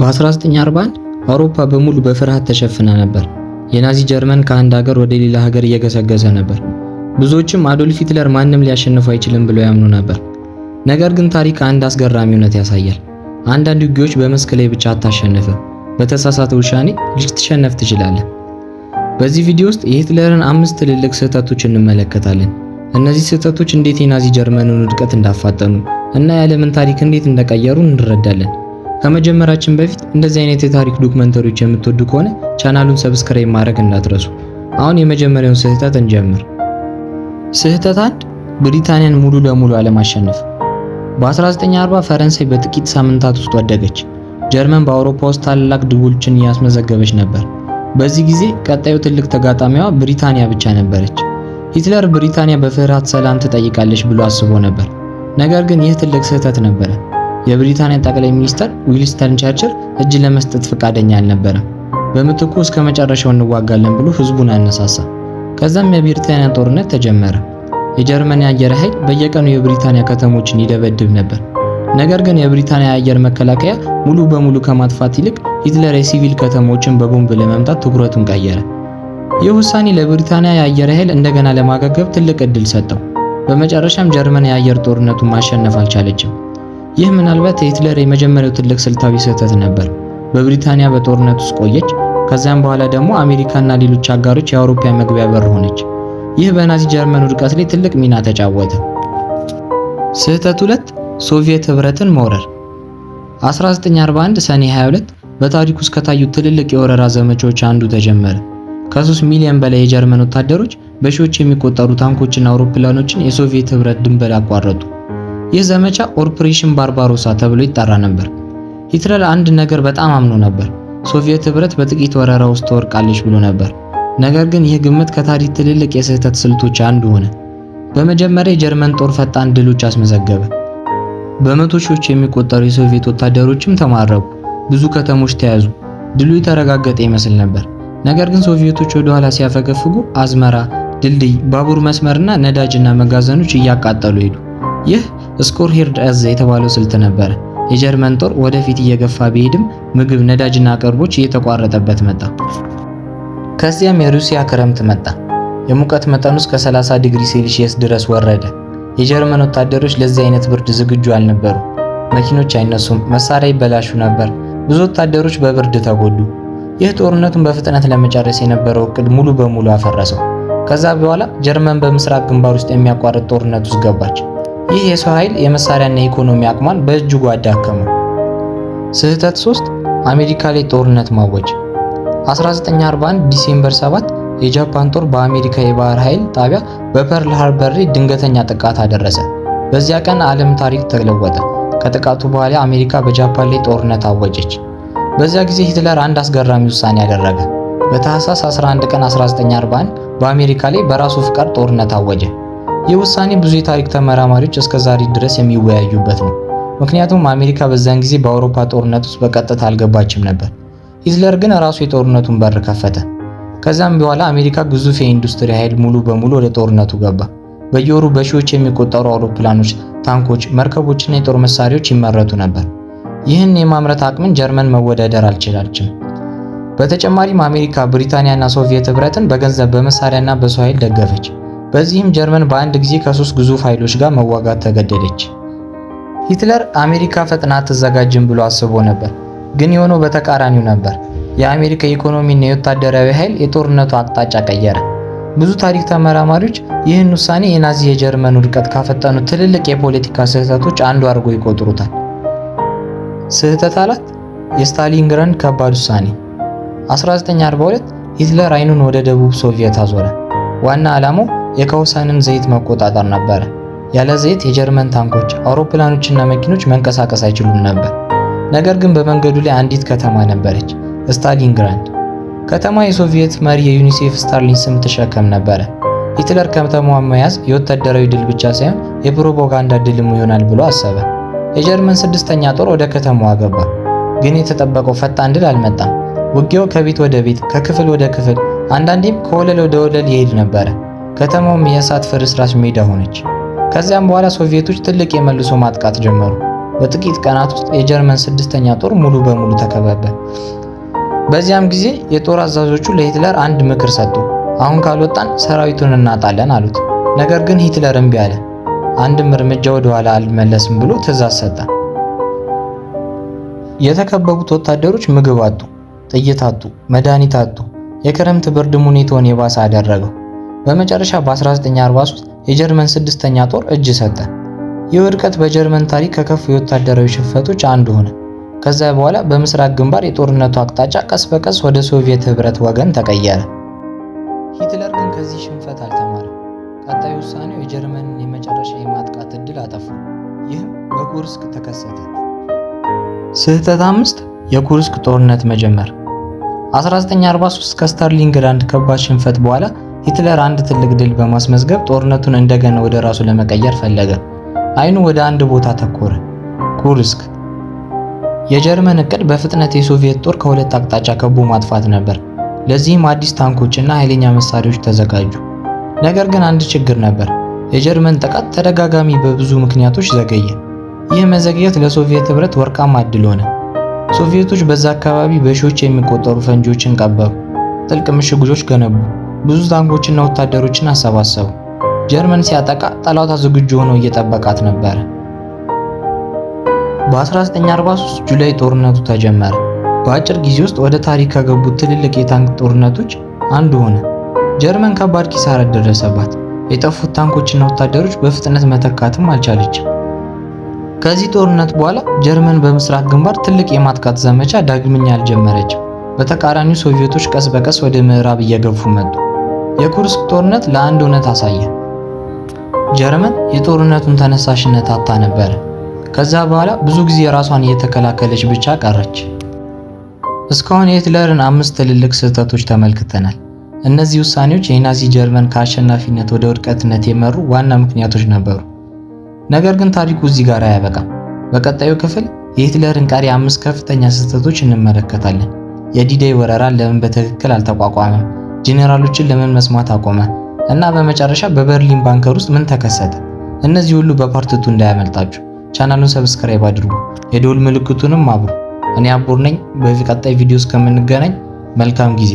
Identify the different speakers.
Speaker 1: በ1941 አውሮፓ በሙሉ በፍርሃት ተሸፍና ነበር። የናዚ ጀርመን ከአንድ ሀገር ወደ ሌላ ሀገር እየገሰገሰ ነበር። ብዙዎችም አዶልፍ ሂትለር ማንም ሊያሸንፈው አይችልም ብለው ያምኑ ነበር። ነገር ግን ታሪክ አንድ አስገራሚ እውነት ያሳያል። አንዳንድ ውጊያዎች በመስክ ላይ ብቻ አታሸንፍም፣ በተሳሳተ ውሳኔ ልትሸነፍ ትችላለህ። በዚህ ቪዲዮ ውስጥ የሂትለርን 5 ትልልቅ ስህተቶች እንመለከታለን። እነዚህ ስህተቶች እንዴት የናዚ ጀርመንን ውድቀት እንዳፋጠኑ እና የዓለምን ታሪክ እንዴት እንደቀየሩ እንረዳለን። ከመጀመራችን በፊት እንደዚህ አይነት የታሪክ ዶክመንተሪዎች የምትወዱ ከሆነ ቻናሉን ሰብስክራይብ ማድረግ እንዳትረሱ። አሁን የመጀመሪያውን ስህተት እንጀምር። ስህተት 1 ብሪታንያን ሙሉ ለሙሉ አለማሸነፍ። በ1940 ፈረንሳይ በጥቂት ሳምንታት ውስጥ ወደቀች። ጀርመን በአውሮፓ ውስጥ ታላላቅ ድሎችን እያስመዘገበች ነበር። በዚህ ጊዜ ቀጣዩ ትልቅ ተጋጣሚዋ ብሪታንያ ብቻ ነበረች። ሂትለር ብሪታንያ በፍርሃት ሰላም ትጠይቃለች ብሎ አስቦ ነበር። ነገር ግን ይህ ትልቅ ስህተት ነበረ። የብሪታንያ ጠቅላይ ሚኒስትር ዊንስተን ቸርችል እጅ ለመስጠት ፈቃደኛ አልነበረም። በምትኩ እስከ መጨረሻው እንዋጋለን ብሎ ህዝቡን አነሳሳ። ከዛም የብሪታንያ ጦርነት ተጀመረ። የጀርመን የአየር ኃይል በየቀኑ የብሪታንያ ከተሞችን ይደበድብ ነበር። ነገር ግን የብሪታንያ የአየር መከላከያ ሙሉ በሙሉ ከማጥፋት ይልቅ ሂትለር የሲቪል ከተሞችን በቦምብ ለመምታት ትኩረቱን ቀየረ። ይህ ውሳኔ ለብሪታንያ የአየር ኃይል እንደገና ለማገገም ትልቅ እድል ሰጠው። በመጨረሻም ጀርመን የአየር ጦርነቱን ማሸነፍ አልቻለችም። ይህ ምናልባት የሂትለር የመጀመሪያው ትልቅ ስልታዊ ስህተት ነበር። በብሪታንያ በጦርነት ውስጥ ቆየች። ከዚያም በኋላ ደግሞ አሜሪካና ሌሎች አጋሮች የአውሮፓ መግቢያ በር ሆነች። ይህ በናዚ ጀርመን ውድቀት ላይ ትልቅ ሚና ተጫወተ። ስህተት 2 ሶቪየት ህብረትን መውረር። 1941 ሰኔ 22 በታሪክ ውስጥ ከታዩ ትልልቅ የወረራ ዘመቻዎች አንዱ ተጀመረ። ከ3 ሚሊዮን በላይ የጀርመን ወታደሮች በሺዎች የሚቆጠሩ ታንኮችና አውሮፕላኖችን የሶቪየት ህብረት ድንበር አቋረጡ። ይህ ዘመቻ ኦፕሬሽን ባርባሮሳ ተብሎ ይጠራ ነበር። ሂትለር አንድ ነገር በጣም አምኖ ነበር። ሶቪየት ህብረት በጥቂት ወረራ ውስጥ ትወድቃለች ብሎ ነበር። ነገር ግን ይህ ግምት ከታሪክ ትልልቅ የስህተት ስልቶች አንዱ ሆነ። በመጀመሪያ የጀርመን ጦር ፈጣን ድሎች አስመዘገበ። በመቶ ሺዎች የሚቆጠሩ የሶቪየት ወታደሮችም ተማረኩ። ብዙ ከተሞች ተያዙ። ድሉ የተረጋገጠ ይመስል ነበር። ነገር ግን ሶቪየቶች ወደ ኋላ ሲያፈገፍጉ አዝመራ፣ ድልድይ፣ ባቡር መስመርና ነዳጅና መጋዘኖች እያቃጠሉ ሄዱ። ይህ ስኮርሄርድ እዝ የተባለው ስልት ነበር። የጀርመን ጦር ወደፊት እየገፋ ቢሄድም ምግብ፣ ነዳጅና አቅርቦች እየተቋረጠበት መጣ። ከዚያም የሩሲያ ክረምት መጣ። የሙቀት መጠኑ እስከ 30 ዲግሪ ሴልሺየስ ድረስ ወረደ። የጀርመን ወታደሮች ለዚህ አይነት ብርድ ዝግጁ አልነበሩ። መኪኖች አይነሱም፣ መሳሪያ ይበላሹ ነበር። ብዙ ወታደሮች በብርድ ተጎዱ። ይህ ጦርነቱን በፍጥነት ለመጨረስ የነበረው እቅድ ሙሉ በሙሉ አፈረሰው። ከዛ በኋላ ጀርመን በምስራቅ ግንባር ውስጥ የሚያቋርጥ ጦርነት ውስጥ ገባች። ይህ የሰው ኃይል የመሳሪያና የኢኮኖሚ አቅሟን በእጅጉ አዳከመው። ስህተት 3 አሜሪካ ላይ ጦርነት ማወጅ። 1941 ዲሴምበር 7 የጃፓን ጦር በአሜሪካ የባህር ኃይል ጣቢያ በፐርል ሃርበር ላይ ድንገተኛ ጥቃት አደረሰ። በዚያ ቀን ዓለም ታሪክ ተለወጠ። ከጥቃቱ በኋላ አሜሪካ በጃፓን ላይ ጦርነት አወጀች። በዚያ ጊዜ ሂትለር አንድ አስገራሚ ውሳኔ ያደረገ። በታህሳስ 11 ቀን 1941 በአሜሪካ ላይ በራሱ ፍቃድ ጦርነት አወጀ። ይህ ውሳኔ ብዙ የታሪክ ተመራማሪዎች እስከ ዛሬ ድረስ የሚወያዩበት ነው። ምክንያቱም አሜሪካ በዛን ጊዜ በአውሮፓ ጦርነት ውስጥ በቀጥታ አልገባችም ነበር። ሂትለር ግን ራሱ የጦርነቱን በር ከፈተ። ከዛም በኋላ አሜሪካ ግዙፍ የኢንዱስትሪ ኃይል ሙሉ በሙሉ ወደ ጦርነቱ ገባ። በየወሩ በሺዎች የሚቆጠሩ አውሮፕላኖች፣ ታንኮች፣ መርከቦችና የጦር መሳሪያዎች ይመረቱ ነበር። ይህን የማምረት አቅምን ጀርመን መወዳደር አልቻለችም። በተጨማሪም አሜሪካ ብሪታንያና ሶቪየት ህብረትን በገንዘብ በመሳሪያና በሰው ኃይል ደገፈች። በዚህም ጀርመን በአንድ ጊዜ ከ3 ግዙፍ ኃይሎች ጋር መዋጋት ተገደደች። ሂትለር አሜሪካ ፈጥና አትዘጋጅም ብሎ አስቦ ነበር፣ ግን የሆነው በተቃራኒው ነበር። የአሜሪካ ኢኮኖሚና የወታደራዊ ኃይል የጦርነቱ አቅጣጫ ቀየረ። ብዙ ታሪክ ተመራማሪዎች ይህን ውሳኔ የናዚ የጀርመን ውድቀት ካፈጠኑ ትልልቅ የፖለቲካ ስህተቶች አንዱ አድርጎ ይቆጥሩታል። ስህተት 4 የስታሊንግራድ ከባድ ውሳኔ። 1942 ሂትለር አይኑን ወደ ደቡብ ሶቪየት አዞረ። ዋና ዓላማው የካውሳንን ዘይት መቆጣጠር ነበር። ያለ ዘይት የጀርመን ታንኮች፣ አውሮፕላኖችና መኪኖች መንቀሳቀስ አይችሉም ነበር። ነገር ግን በመንገዱ ላይ አንዲት ከተማ ነበረች፣ ስታሊንግራድ። ከተማ የሶቪየት መሪ የዩኒሴፍ ስታሊን ስም ተሸከም ነበር። ሂትለር ከተማዋን መያዝ የወታደራዊ ድል ብቻ ሳይሆን የፕሮፓጋንዳ ድልም ይሆናል ብሎ አሰበ። የጀርመን 6ኛ ጦር ወደ ከተማዋ ገባ። ግን የተጠበቀው ፈጣን ድል አልመጣም። ውጊያው ከቤት ወደ ቤት፣ ከክፍል ወደ ክፍል፣ አንዳንዴም ከወለል ወደ ወለል ይሄድ ነበር። ከተማውም የእሳት ፍርስራሽ ሜዳ ሆነች። ከዚያም በኋላ ሶቪየቶች ትልቅ የመልሶ ማጥቃት ጀመሩ። በጥቂት ቀናት ውስጥ የጀርመን 6ኛ ጦር ሙሉ በሙሉ ተከበበ። በዚያም ጊዜ የጦር አዛዦቹ ለሂትለር አንድ ምክር ሰጡ። አሁን ካልወጣን ሰራዊቱን እናጣለን አሉት። ነገር ግን ሂትለር እምቢ አለ። አንድም እርምጃ ወደ ኋላ አልመለስም ብሎ ትዕዛዝ ሰጠ። የተከበቡት ወታደሮች ምግብ አጡ፣ ጥይት አጡ፣ መድኃኒት አጡ። የክረምት ብርድ ሁኔታውን የባሰ አደረገው። በመጨረሻ በ1943 የጀርመን 6ኛ ጦር እጅ ሰጠ። ይህ ውድቀት በጀርመን ታሪክ ከከፉ የወታደራዊ ሽንፈቶች አንዱ ሆነ። ከዛ በኋላ በምስራቅ ግንባር የጦርነቱ አቅጣጫ ቀስ በቀስ ወደ ሶቪየት ህብረት ወገን ተቀየረ። ሂትለር ግን ከዚህ ሽንፈት አልተማረም። ቀጣዩ ውሳኔው የጀርመንን የመጨረሻ የማጥቃት ዕድል አጠፋ። ይህም በኩርስክ ተከሰተ። ስህተት 5 የኩርስክ ጦርነት መጀመር። 1943 ከስታሊንግራድ ከባድ ሽንፈት በኋላ ሂትለር አንድ ትልቅ ድል በማስመዝገብ ጦርነቱን እንደገና ወደ ራሱ ለመቀየር ፈለገ። አይኑ ወደ አንድ ቦታ ተኮረ፣ ኩርስክ። የጀርመን እቅድ በፍጥነት የሶቪየት ጦር ከሁለት አቅጣጫ ከቦ ማጥፋት ነበር። ለዚህም አዲስ ታንኮችና ኃይለኛ መሳሪያዎች ተዘጋጁ። ነገር ግን አንድ ችግር ነበር። የጀርመን ጥቃት ተደጋጋሚ በብዙ ምክንያቶች ዘገየ። ይህ መዘግየት ለሶቪየት ህብረት ወርቃማ ዕድል ሆነ። ሶቪየቶች በዛ አካባቢ በሺዎች የሚቆጠሩ ፈንጂዎችን ቀበሩ፣ ጥልቅ ምሽጎች ገነቡ፣ ብዙ ታንኮችና ወታደሮችን አሰባሰቡ። ጀርመን ሲያጠቃ ጠላቷ ዝግጁ ሆኖ እየጠበቃት ነበር። በ1943 ጁላይ ጦርነቱ ተጀመረ። በአጭር ጊዜ ውስጥ ወደ ታሪክ ከገቡት ትልልቅ የታንክ ጦርነቶች አንዱ ሆነ። ጀርመን ከባድ ኪሳራ ደረሰባት። የጠፉት ታንኮችና ወታደሮች በፍጥነት መተካትም አልቻለችም። ከዚህ ጦርነት በኋላ ጀርመን በምስራቅ ግንባር ትልቅ የማጥቃት ዘመቻ ዳግመኛ አልጀመረችም። በተቃራኒው ሶቪየቶች ቀስ በቀስ ወደ ምዕራብ እየገፉ መጡ። የኩርስክ ጦርነት ለአንድ እውነት አሳየ። ጀርመን የጦርነቱን ተነሳሽነት አጣ ነበር። ከዛ በኋላ ብዙ ጊዜ ራሷን እየተከላከለች ብቻ ቀረች። እስካሁን የሂትለርን 5 ትልልቅ ስህተቶች ተመልክተናል። እነዚህ ውሳኔዎች የናዚ ጀርመን ከአሸናፊነት ወደ ውድቀትነት የመሩ ዋና ምክንያቶች ነበሩ። ነገር ግን ታሪኩ እዚህ ጋር አያበቃም። በቀጣዩ ክፍል የሂትለርን ቀሪ 5 ከፍተኛ ስህተቶች እንመለከታለን። የዲዴይ ወረራን ለምን በትክክል አልተቋቋመም፣ ጄኔራሎችን ለምን መስማት አቆመ እና በመጨረሻ በበርሊን ባንከር ውስጥ ምን ተከሰተ። እነዚህ ሁሉ በፓርት 2 እንዳያመልጣችሁ ቻናሉን ሰብስክራይብ አድርጉ፣ የደወል ምልክቱንም አብሩ። እኔ አቦር ነኝ። በቀጣይ ቪዲዮ እስከምንገናኝ መልካም ጊዜ